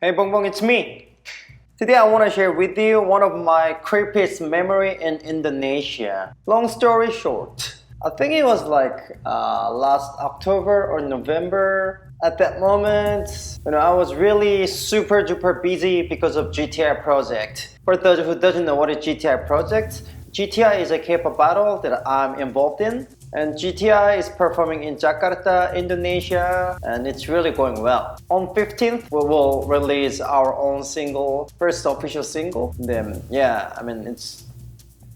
Hey Bong Bong, it's me. Today I want to share with you one of my creepiest memory in Indonesia. Long story short, I think it was like last October or November. At that moment, I was really super duper busy because of GTI project. For those who doesn't know what is GTI project, GTI is a K-pop battle that I'm involved in. And GTI is performing in Jakarta, Indonesia, and it's really going well. On 15th, we will release our own single, first official single. Then, it's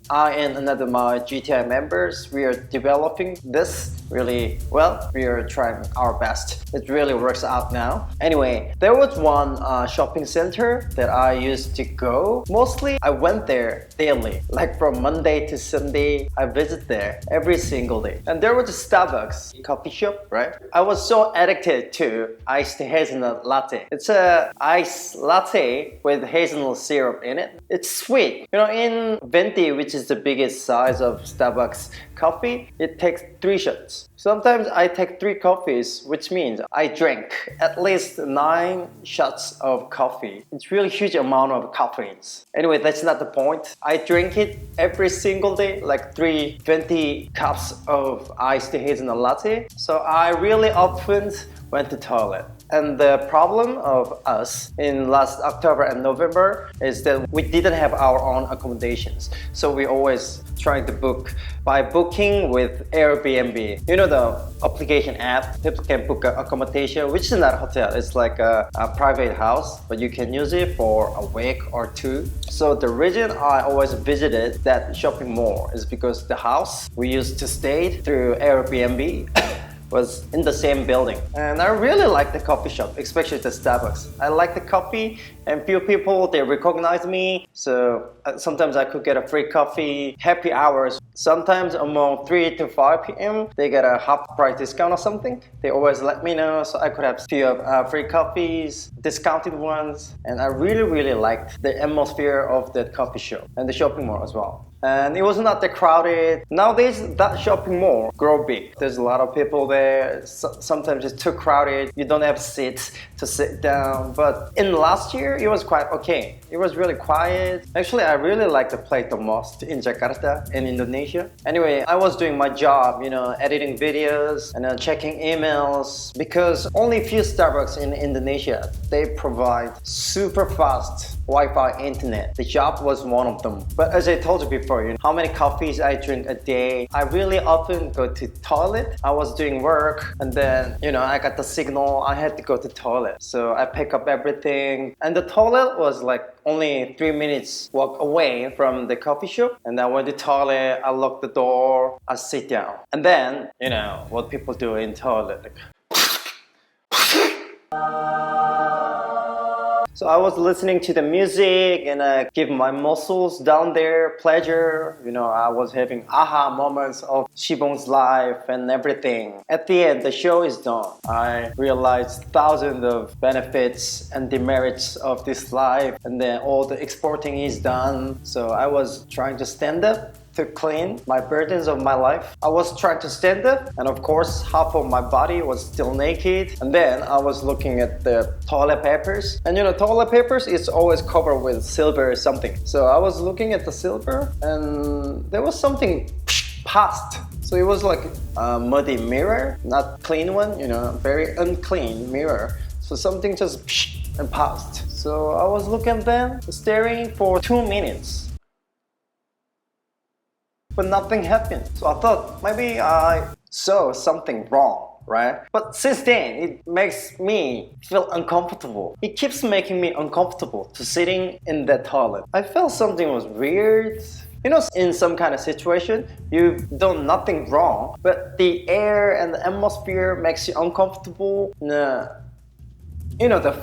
I and another my GTI members, we are developing this really well. We are trying our best. It really works out now. Anyway, there was one shopping center that I used to go. Mostly, I went there daily. Like from Monday to Sunday, I visit there every single day. And there was a Starbucks coffee shop, right? I was so addicted to iced hazelnut latte. It's a iced latte with hazelnut syrup in it. It's sweet. In venti, which is the biggest size of Starbucks coffee, it takes 3 shots. Sometimes I take 3 coffees, which means I drink at least 9 shots of coffee. It's really huge amount of caffeines. Anyway, that's not the point. I drink it every single day, like 20 cups of iced hazelnut latte. So I really often went to toilet. And the problem of us in last October and November is that we didn't have our own accommodations. So we always trying to book by booking with Airbnb. The application app, people can book an accommodation, which is not a hotel. It's like a private house, but you can use it for a week or 2. So the reason I always visited that shopping mall is because the house we used to stay through Airbnb was in the same building. And I really like the coffee shop, especially the Starbucks. I like the coffee, and few people, they recognize me. So sometimes I could get a free coffee, happy hours. Sometimes among 3 to 5 p.m., they get a half price discount or something. They always let me know so I could have a few free coffees, discounted ones. And I really, really liked the atmosphere of that coffee shop and the shopping mall as well. And it was not that crowded. Nowadays, that shopping mall grow big. There's a lot of people there. Sometimes it's too crowded. You don't have seats to sit down. But in last year, it was quite okay. It was really quiet. Actually, I really like the place the most in Jakarta, in Indonesia. Anyway, I was doing my job, editing videos and checking emails, because only few Starbucks in Indonesia, they provide super fast Wi-Fi internet. The job was one of them. But as I told you before, how many coffees I drink a day. I really often go to toilet. I was doing work and then, I got the signal. I had to go to toilet. So I pick up everything. And the toilet was like only 3 minutes walk away from the coffee shop. And I went to toilet, I locked the door, I sit down. And then, what people do in toilet. So I was listening to the music and I give my muscles down there pleasure. I was having aha moments of Sibong's life and everything. At the end, the show is done. I realized thousands of benefits and demerits of this life, and then all the exporting is done. So I was trying to stand up to clean my burdens of my life. I was trying to stand up, and of course half of my body was still naked. And then I was looking at the toilet papers, and toilet papers is always covered with silver or something. So I was looking at the silver and there was something passed. So it was like a muddy mirror, not clean one, very unclean mirror. So something just and passed. So I was looking at them, staring for 2 minutes. But nothing happened. So I thought maybe I saw something wrong, right? But since then, it makes me feel uncomfortable. It keeps making me uncomfortable to sitting in that toilet. I felt something was weird. In some kind of situation, you've done nothing wrong, but the air and the atmosphere makes you uncomfortable. The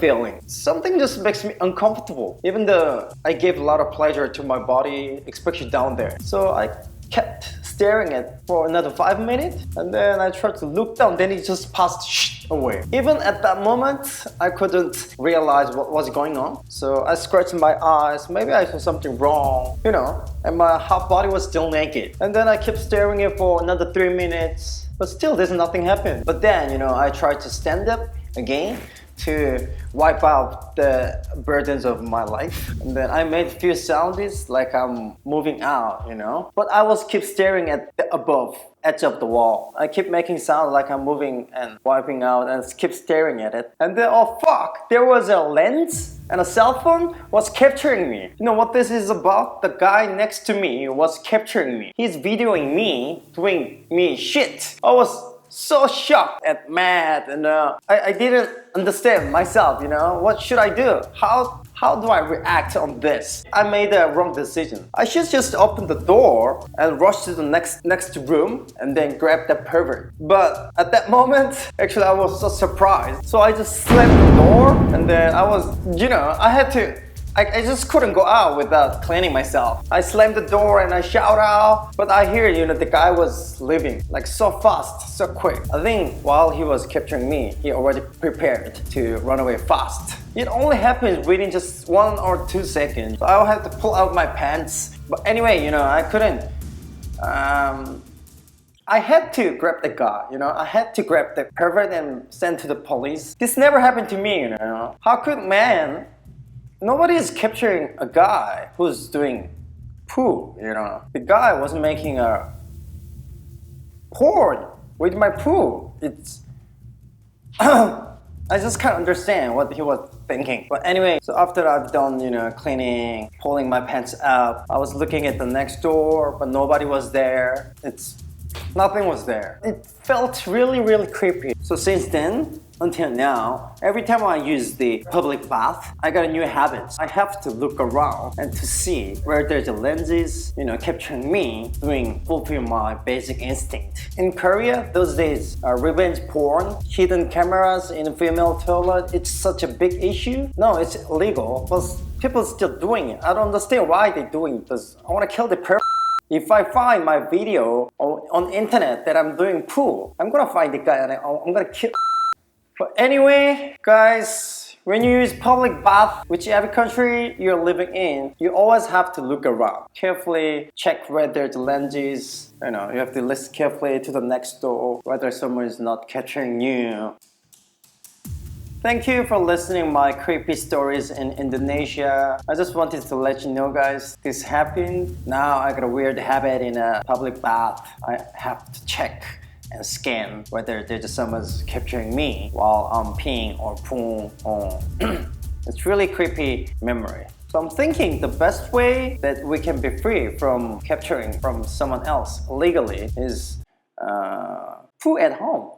feeling. Something just makes me uncomfortable. Even though I gave a lot of pleasure to my body, especially down there. So I kept staring at for another 5 minutes, and then I tried to look down, then it just passed away. Even at that moment, I couldn't realize what was going on. So I scratched my eyes, maybe I saw something wrong, and my half body was still naked. And then I kept staring at for another 3 minutes, but still there's nothing happened. But then, I tried to stand up again, to wipe out the burdens of my life. And then I made a few sounds like I'm moving out, you know. But I was keep staring at the above edge of the wall. I keep making sounds like I'm moving and wiping out and keep staring at it. And then, oh fuck, there was a lens and a cell phone was capturing me. You know what this is about? The guy next to me was capturing me. He's videoing me doing me shit. I was so shocked and mad, and I didn't understand myself, you know. What should I do? How do I react on this? I made a wrong decision. I should just open the door and rush to the next room and then grab the pervert. But at that moment, actually I was so surprised. So I just slammed the door, and then I was, you know, I just couldn't go out without cleaning myself. I slammed the door and I shout out, but I hear, you know, the guy was leaving like so fast, so quick. I think while he was capturing me, he already prepared to run away fast. It only happens within just 1 or 2 seconds. So I'll have to pull out my pants. But anyway, you know, I couldn't. I had to grab the guy, you know. I had to grab the pervert and send to the police. This never happened to me, you know. How could man? Nobody is capturing a guy who's doing poo, you know. The guy was making a porn with my poo. It's I just can't understand what he was thinking. But anyway, so after I've done, you know, cleaning, pulling my pants up, I was looking at the next door, but nobody was there. Nothing was there. It felt really, really creepy. So since then, until now, every time I use the public bath, I got a new habit. I have to look around and to see where there's the lenses, you know, capturing me fulfill my basic instinct. In Korea, those days, revenge porn, hidden cameras in a female toilet, it's such a big issue. No, it's illegal, but people are still doing it. I don't understand why they're doing it, because I want to kill the person. If I find my video on internet that I'm doing poo, I'm gonna find the guy and I'm gonna kill. But anyway, guys, when you use public bath, whichever country you're living in, you always have to look around. Carefully check whether the lenses, you know, you have to listen carefully to the next door, whether someone is not capturing you. Thank you for listening my creepy stories in Indonesia. I just wanted to let you know, guys, this happened. Now I got a weird habit in a public bath. I have to check and scan whether there's someone's capturing me while I'm peeing or pooing on. It's really creepy memory. So I'm thinking the best way that we can be free from capturing from someone else legally is poo at home.